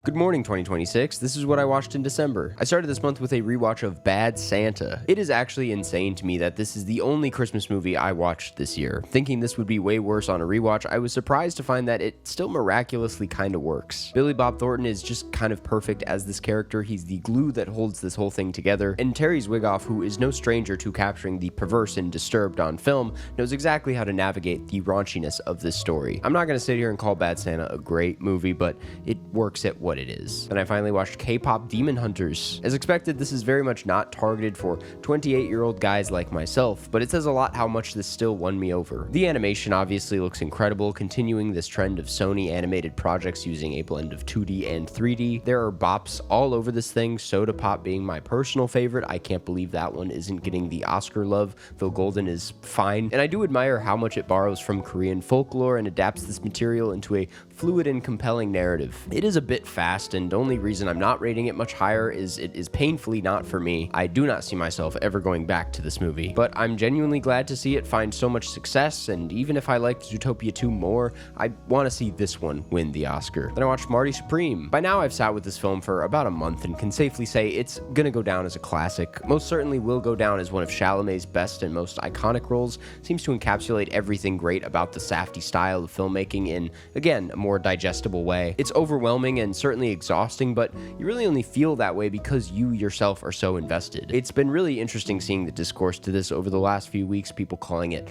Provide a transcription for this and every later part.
Good morning, 2026. This is what I watched in December. I started this month with a rewatch of Bad Santa. It is actually insane to me that this is the only Christmas movie I watched this year. Thinking this would be way worse on a rewatch, I was surprised to find that it still miraculously kinda works. Billy Bob Thornton is just kind of perfect as this character. He's the glue that holds this whole thing together. And Terry Zwigoff, who is no stranger to capturing the perverse and disturbed on film, knows exactly how to navigate the raunchiness of this story. I'm not gonna sit here and call Bad Santa a great movie, but it works at what it is. Then I finally watched K-pop Demon Hunters. As expected, this is very much not targeted for 28-year-old guys like myself, but it says a lot how much this still won me over. The animation obviously looks incredible, continuing this trend of Sony animated projects using a blend of 2D and 3D. There are bops all over this thing, Soda Pop being my personal favorite. I can't believe that one isn't getting the Oscar love, though Golden is fine. And I do admire how much it borrows from Korean folklore and adapts this material into a fluid and compelling narrative. It is a bit fast, and the only reason I'm not rating it much higher is it is painfully not for me. I do not see myself ever going back to this movie, but I'm genuinely glad to see it find so much success, and even if I liked Zootopia 2 more, I want to see this one win the Oscar. Then I watched Marty Supreme. By now I've sat with this film for about a month and can safely say it's gonna go down as a classic. Most certainly will go down as one of Chalamet's best and most iconic roles. Seems to encapsulate everything great about the Safdie style of filmmaking in, again, a more digestible way. It's overwhelming and certainly exhausting, but you really only feel that way because you yourself are so invested. It's been really interesting seeing the discourse to this over the last few weeks, people calling it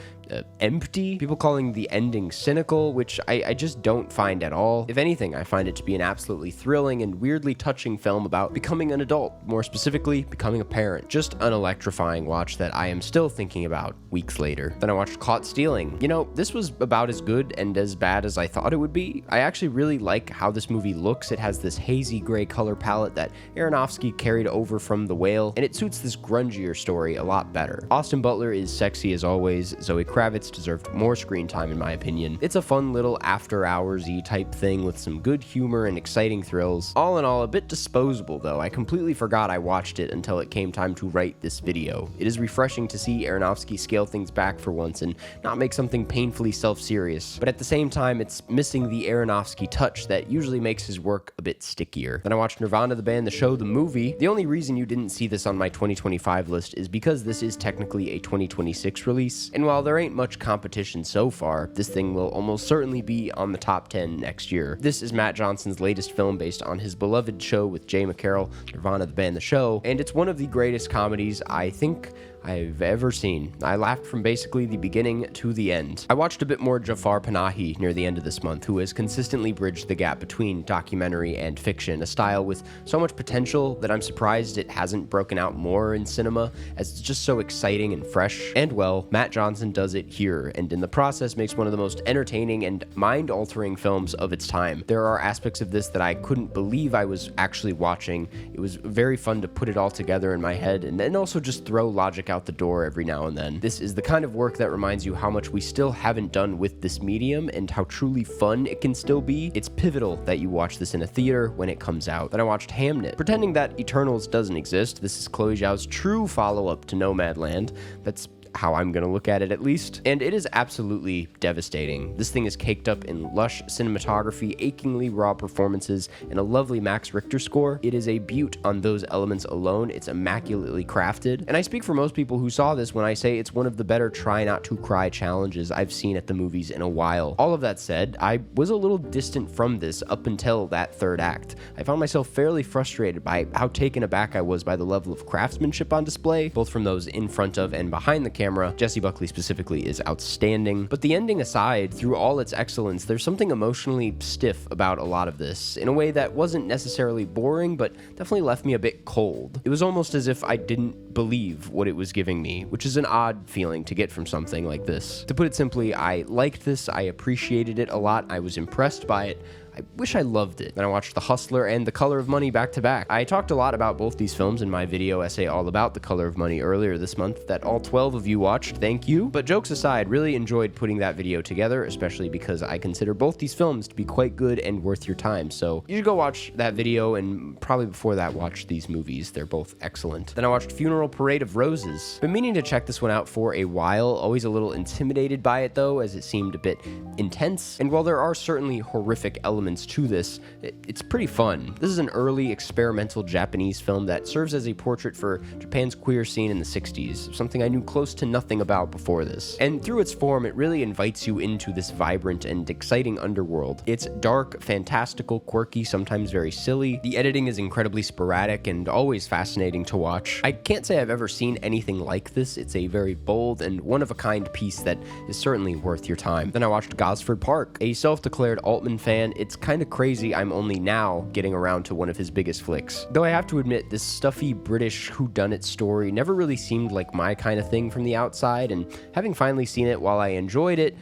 empty, people calling the ending cynical, which I just don't find at all. If anything, I find it to be an absolutely thrilling and weirdly touching film about becoming an adult, more specifically, becoming a parent. Just an electrifying watch that I am still thinking about weeks later. Then I watched Caught Stealing. You know, this was about as good and as bad as I thought it would be. I actually really like how this movie looks. It has this hazy gray color palette that Aronofsky carried over from The Whale, and it suits this grungier story a lot better. Austin Butler is sexy as always. Zoe Kravitz deserved more screen time in my opinion. It's a fun little after-hours-y type thing with some good humor and exciting thrills. All in all, a bit disposable though. I completely forgot I watched it until it came time to write this video. It is refreshing to see Aronofsky scale things back for once and not make something painfully self-serious, but at the same time it's missing the Aronofsky touch that usually makes his work a bit stickier. Then I watched Nirvana, the band, the show, the movie. The only reason you didn't see this on my 2025 list is because this is technically a 2026 release, and while there ain't much competition so far, this thing will almost certainly be on the top 10 next year. This is Matt Johnson's latest film based on his beloved show with Jay McCarroll, Nirvana, the band, the show, and it's one of the greatest comedies I think I've ever seen. I laughed from basically the beginning to the end. I watched a bit more Jafar Panahi near the end of this month, who has consistently bridged the gap between documentary and fiction, a style with so much potential that I'm surprised it hasn't broken out more in cinema, as it's just so exciting and fresh. And well, Matt Johnson does it here, and in the process makes one of the most entertaining and mind-altering films of its time. There are aspects of this that I couldn't believe I was actually watching. It was very fun to put it all together in my head, and then also just throw logic out the door every now and then. This is the kind of work that reminds you how much we still haven't done with this medium and how truly fun it can still be. It's pivotal that you watch this in a theater when it comes out. Then I watched Hamnet. Pretending that Eternals doesn't exist, this is Chloe Zhao's true follow-up to Nomadland. That's how I'm gonna look at it at least, and it is absolutely devastating. This thing is caked up in lush cinematography, achingly raw performances, and a lovely Max Richter score. It is a beaut on those elements alone. It's immaculately crafted, and I speak for most people who saw this when I say it's one of the better try not to cry challenges I've seen at the movies in a while. All of that said, I was a little distant from this up until that third act. I found myself fairly frustrated by how taken aback I was by the level of craftsmanship on display, both from those in front of and behind the camera. Jesse Buckley specifically is outstanding, but the ending aside, through all its excellence, there's something emotionally stiff about a lot of this, in a way that wasn't necessarily boring, but definitely left me a bit cold. It was almost as if I didn't believe what it was giving me, which is an odd feeling to get from something like this. To put it simply, I liked this, I appreciated it a lot, I was impressed by it. I wish I loved it. Then I watched The Hustler and The Color of Money back to back. I talked a lot about both these films in my video essay all about The Color of Money earlier this month that all 12 of you watched, thank you. But jokes aside, really enjoyed putting that video together, especially because I consider both these films to be quite good and worth your time. So you should go watch that video and probably before that watch these movies. They're both excellent. Then I watched Funeral Parade of Roses. Been meaning to check this one out for a while, always a little intimidated by it though, as it seemed a bit intense. And while there are certainly horrific elements elements to this, it's pretty fun. This is an early experimental Japanese film that serves as a portrait for Japan's queer scene in the 60s, something I knew close to nothing about before this. And through its form, it really invites you into this vibrant and exciting underworld. It's dark, fantastical, quirky, sometimes very silly. The editing is incredibly sporadic and always fascinating to watch. I can't say I've ever seen anything like this. It's a very bold and one-of-a-kind piece that is certainly worth your time. Then I watched Gosford Park. A self-declared Altman fan, it's kind of crazy I'm only now getting around to one of his biggest flicks. Though I have to admit, this stuffy British whodunit story never really seemed like my kind of thing from the outside, and having finally seen it, while I enjoyed it,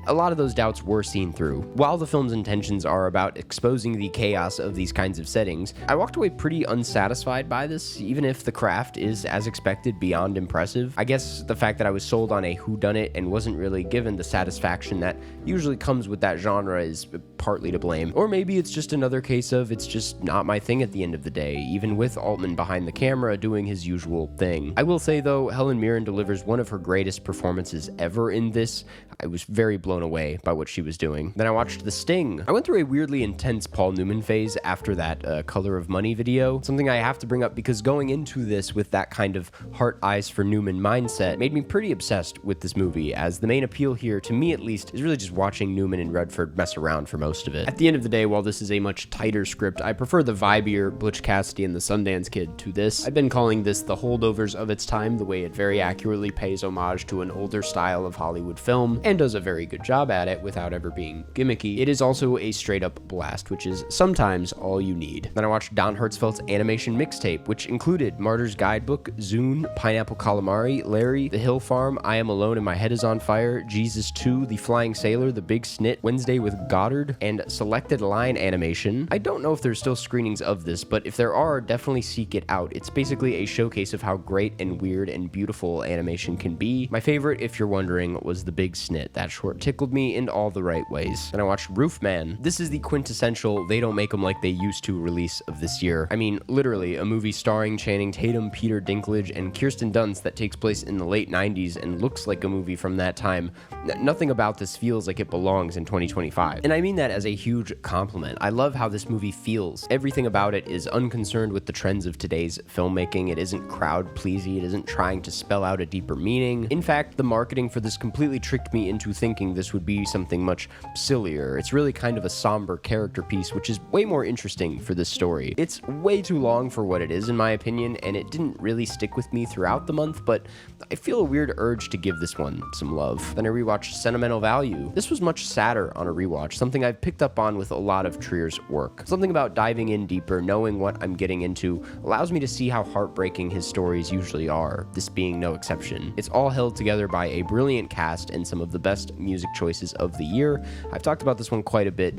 a lot of those doubts were seen through. While the film's intentions are about exposing the chaos of these kinds of settings, I walked away pretty unsatisfied by this, even if the craft is, as expected, beyond impressive. I guess the fact that I was sold on a whodunit and wasn't really given the satisfaction that usually comes with that genre is partly to blame. Or maybe it's just another case of it's just not my thing at the end of the day, even with Altman behind the camera doing his usual thing. I will say though, Helen Mirren delivers one of her greatest performances ever in this. I was very blown away by what she was doing. Then I watched The Sting. I went through a weirdly intense Paul Newman phase after that Color of Money video, something I have to bring up because going into this with that kind of heart eyes for Newman mindset made me pretty obsessed with this movie, as the main appeal here, to me at least, is really just watching Newman and Redford mess around for most of it. At the end of the day, while this is a much tighter script, I prefer the vibier Butch Cassidy and the Sundance Kid to this. I've been calling this the holdovers of its time, the way it very accurately pays homage to an older style of Hollywood film, and does a very good job at it without ever being gimmicky. It is also a straight up blast, which is sometimes all you need. Then I watched Don Herzfeld's animation mixtape, which included Martyr's Guidebook, Zune, Pineapple Calamari, Larry, The Hill Farm, I Am Alone and My Head Is on Fire, Jesus 2, The Flying Sailor, The Big Snit, Wednesday with Goddard, and Selected Line Animation. I don't know if there's still screenings of this, but if there are, definitely seek it out. It's basically a showcase of how great and weird and beautiful animation can be. My favorite, if you're wondering, was The Big Snit. That short tickled me in all the right ways. Then I watched Roofman. This is the quintessential they don't make them like they used to release of this year. I mean, literally, a movie starring Channing Tatum, Peter Dinklage, and Kirsten Dunst that takes place in the late 90s and looks like a movie from that time. Nothing about this feels like it belongs in 2025. And I mean that as a huge compliment. I love how this movie feels. Everything about it is unconcerned with the trends of today's filmmaking. It isn't crowd-pleasy. It isn't trying to spell out a deeper meaning. In fact, the marketing for this completely tricked me into thinking this would be something much sillier. It's really kind of a somber character piece, which is way more interesting for this story. It's way too long for what it is, in my opinion, and it didn't really stick with me throughout the month, but I feel a weird urge to give this one some love. Then I rewatched Sentimental Value. This was much sadder on a rewatch, something I've picked up on with a lot of Trier's work. Something about diving in deeper, knowing what I'm getting into, allows me to see how heartbreaking his stories usually are, this being no exception. It's all held together by a brilliant cast and some of the best music choices of the year. I've talked about this one quite a bit.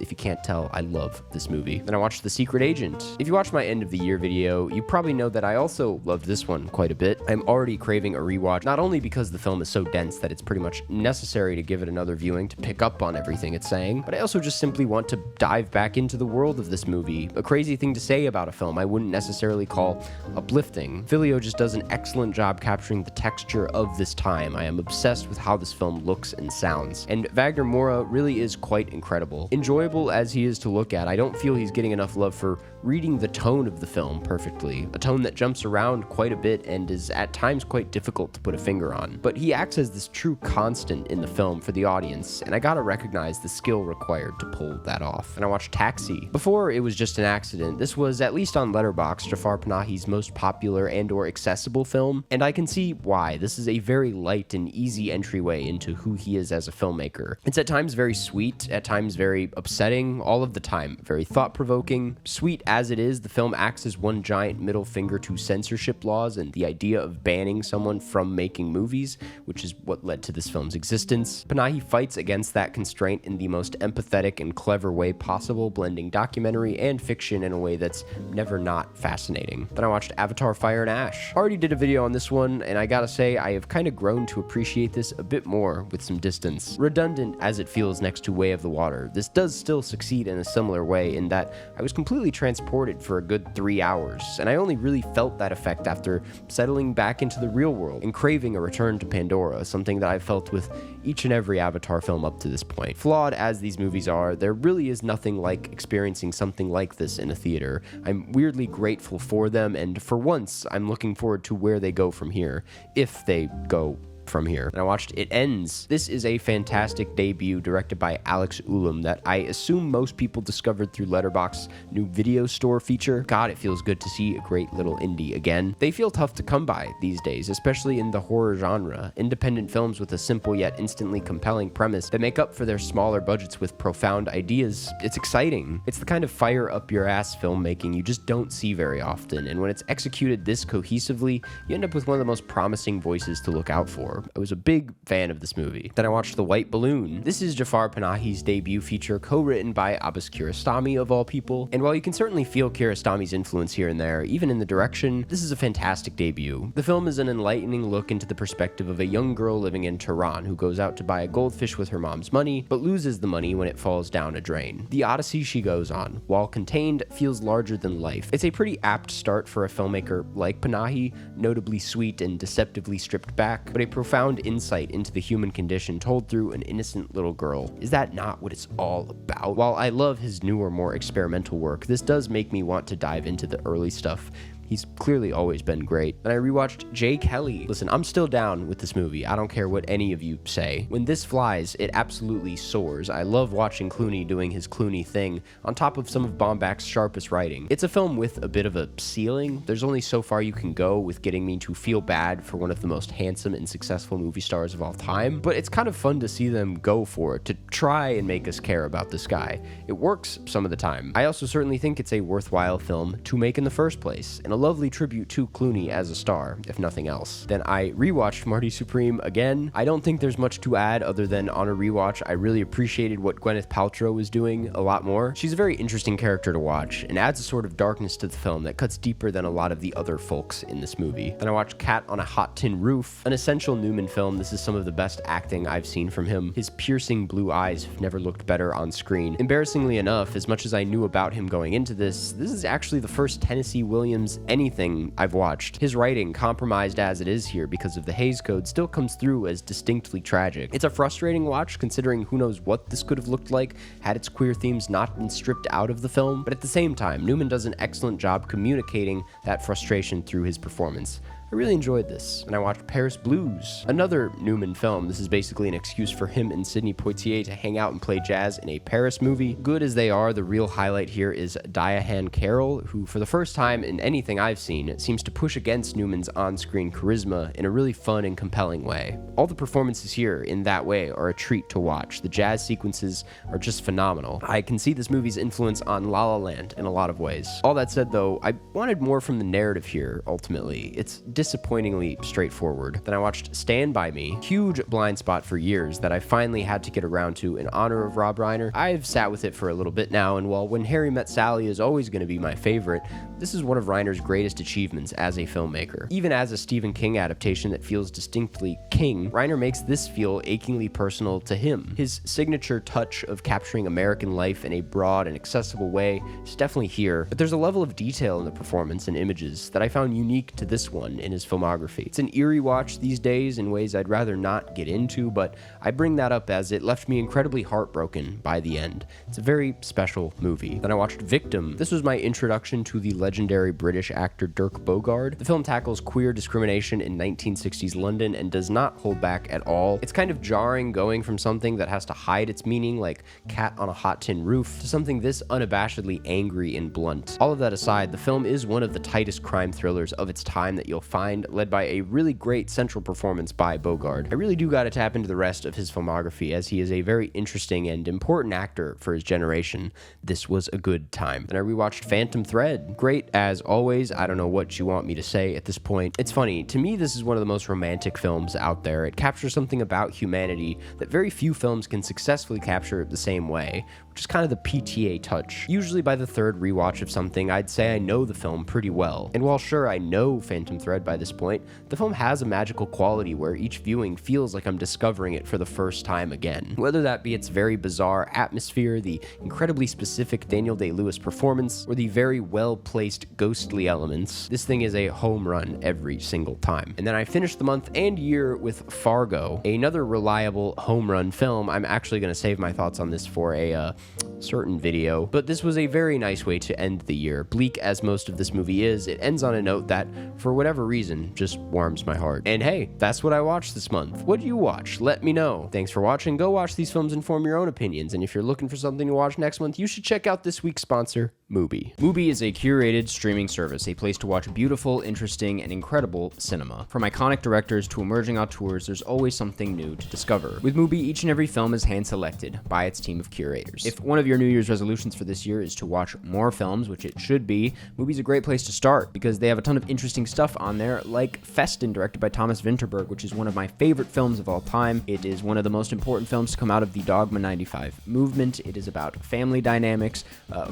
If you can't tell, I love this movie. Then I watched The Secret Agent. If you watched my end of the year video, you probably know that I also loved this one quite a bit. I'm already craving a rewatch, not only because the film is so dense that it's pretty much necessary to give it another viewing to pick up on everything it's saying, but I also just simply want to dive back into the world of this movie. A crazy thing to say about a film I wouldn't necessarily call uplifting. Filio just does an excellent job capturing the texture of this time. I am obsessed with how this film looks and sounds, and Wagner Moura really is quite incredible. Enjoyable as he is to look at, I don't feel he's getting enough love for reading the tone of the film perfectly, a tone that jumps around quite a bit and is at times quite difficult to put a finger on. But he acts as this true constant in the film for the audience, and I gotta recognize the skill required to pull that off. And I watched Taxi. Before it was just an accident, this was, at least on Letterboxd, Jafar Panahi's most popular and or accessible film, and I can see why. This is a very light and easy entryway into who he is as a filmmaker. It's at times very sweet, at times very upsetting, all of the time very thought-provoking. Sweet as it is, the film acts as one giant middle finger to censorship laws and the idea of banning someone from making movies, which is what led to this film's existence. Panahi fights against that constraint in the most empathetic and clever way possible, blending documentary and fiction in a way that's never not fascinating. Then I watched Avatar: Fire and Ash. Already did a video on this one, and I gotta say, I have kind of grown to appreciate this a bit more with some distance. Redundant as it feels next to Way of the Water, this does still succeed in a similar way in that I was completely transported for a good 3 hours, and I only really felt that effect after settling back into the real world and craving a return to Pandora, something that I've felt with each and every Avatar film up to this point. Flawed as these movies are, there really is nothing like experiencing something like this in a theater. I'm weirdly grateful for them, and for once, I'm looking forward to where they go from here, if they go from here. And I watched It Ends. This is a fantastic debut directed by Alex Ulam that I assume most people discovered through Letterboxd's new video store feature. God, it feels good to see a great little indie again. They feel tough to come by these days, especially in the horror genre. Independent films with a simple yet instantly compelling premise that make up for their smaller budgets with profound ideas. It's exciting. It's the kind of fire up your ass filmmaking you just don't see very often, and when it's executed this cohesively, you end up with one of the most promising voices to look out for. I was a big fan of this movie. Then I watched The White Balloon. This is Jafar Panahi's debut feature, co-written by Abbas Kiarostami, of all people. And while you can certainly feel Kiarostami's influence here and there, even in the direction, this is a fantastic debut. The film is an enlightening look into the perspective of a young girl living in Tehran who goes out to buy a goldfish with her mom's money, but loses the money when it falls down a drain. The odyssey she goes on, while contained, feels larger than life. It's a pretty apt start for a filmmaker like Panahi, notably sweet and deceptively stripped back, but a profound insight into the human condition told through an innocent little girl. Is that not what it's all about? While I love his newer, more experimental work, this does make me want to dive into the early stuff. He's clearly always been great. And I rewatched Jay Kelly. Listen, I'm still down with this movie. I don't care what any of you say. When this flies, it absolutely soars. I love watching Clooney doing his Clooney thing on top of some of Baumbach's sharpest writing. It's a film with a bit of a ceiling. There's only so far you can go with getting me to feel bad for one of the most handsome and successful movie stars of all time, but it's kind of fun to see them go for it, to try and make us care about this guy. It works some of the time. I also certainly think it's a worthwhile film to make in the first place, and a lovely tribute to Clooney as a star, if nothing else. Then I rewatched Marty Supreme again. I don't think there's much to add other than on a rewatch, I really appreciated what Gwyneth Paltrow was doing a lot more. She's a very interesting character to watch and adds a sort of darkness to the film that cuts deeper than a lot of the other folks in this movie. Then I watched Cat on a Hot Tin Roof, an essential Newman film. This is some of the best acting I've seen from him. His piercing blue eyes have never looked better on screen. Embarrassingly enough, as much as I knew about him going into this is actually the first Tennessee Williams anything I've watched. His writing, compromised as it is here because of the Hays Code, still comes through as distinctly tragic. It's a frustrating watch considering who knows what this could have looked like had its queer themes not been stripped out of the film, but at the same time, Newman does an excellent job communicating that frustration through his performance. I really enjoyed this, and I watched Paris Blues, another Newman film. This is basically an excuse for him and Sidney Poitier to hang out and play jazz in a Paris movie. Good as they are, the real highlight here is Diahann Carroll, who for the first time in anything I've seen seems to push against Newman's on-screen charisma in a really fun and compelling way. All the performances here in that way are a treat to watch. The jazz sequences are just phenomenal. I can see this movie's influence on La La Land in a lot of ways. All that said though, I wanted more from the narrative here, ultimately. It's disappointingly straightforward. Then I watched Stand By Me, huge blind spot for years that I finally had to get around to in honor of Rob Reiner. I've sat with it for a little bit now, and while When Harry Met Sally is always going to be my favorite, this is one of Reiner's greatest achievements as a filmmaker. Even as a Stephen King adaptation that feels distinctly King, Reiner makes this feel achingly personal to him. His signature touch of capturing American life in a broad and accessible way is definitely here, but there's a level of detail in the performance and images that I found unique to this one in his filmography. It's an eerie watch these days in ways I'd rather not get into, but I bring that up as it left me incredibly heartbroken by the end. It's a very special movie. Then I watched Victim. This was my introduction to the legendary British actor Dirk Bogarde. The film tackles queer discrimination in 1960s London and does not hold back at all. It's kind of jarring going from something that has to hide its meaning, like Cat on a Hot Tin Roof, to something this unabashedly angry and blunt. All of that aside, the film is one of the tightest crime thrillers of its time that you'll find, led by a really great central performance by Bogarde. I really do gotta tap into the rest of his filmography, as he is a very interesting and important actor for his generation. This was a good time. Then I rewatched Phantom Thread. Great as always. I don't know what you want me to say at this point. It's funny, to me this is one of the most romantic films out there. It captures something about humanity that very few films can successfully capture the same way, which is kind of the PTA touch. Usually by the third rewatch of something, I'd say I know the film pretty well. And while sure I know Phantom Thread by this point, the film has a magical quality where each viewing feels like I'm discovering it for the first time again. Whether that be its very bizarre atmosphere, the incredibly specific Daniel Day-Lewis performance, or the very well-placed ghostly elements, this thing is a home run every single time. And then I finished the month and year with Fargo, another reliable home run film. I'm actually going to save my thoughts on this for a certain video, but this was a very nice way to end the year. Bleak as most of this movie is, it ends on a note that, for whatever reason, just warms my heart. And hey, that's what I watched this month. What did you watch? Let me know. Thanks for watching. Go watch these films and form your own opinions. And if you're looking for something to watch next month, you should check out this week's sponsor, Mubi. Mubi is a curated streaming service, a place to watch beautiful, interesting, and incredible cinema. From iconic directors to emerging auteurs, there's always something new to discover. With Mubi, each and every film is hand-selected by its team of curators. If one of your New Year's resolutions for this year is to watch more films, which it should be, Mubi's a great place to start because they have a ton of interesting stuff on there, like Festen, directed by Thomas Vinterberg, which is one of my favorite films of all time. It is one of the most important films to come out of the Dogma 95 movement. It is about family dynamics,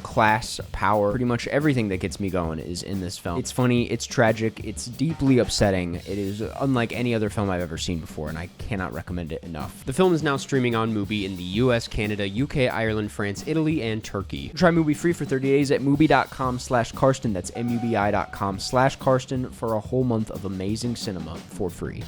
class, power. Pretty much everything that gets me going is in this film. It's funny, it's tragic, it's deeply upsetting. It is unlike any other film I've ever seen before, and I cannot recommend it enough. The film is now streaming on Mubi in the US, Canada, UK, Ireland, France, Italy, and Turkey. Try Mubi free for 30 days at mubi.com/Karsten. That's mubi.com/Karsten for a whole month of amazing cinema for free.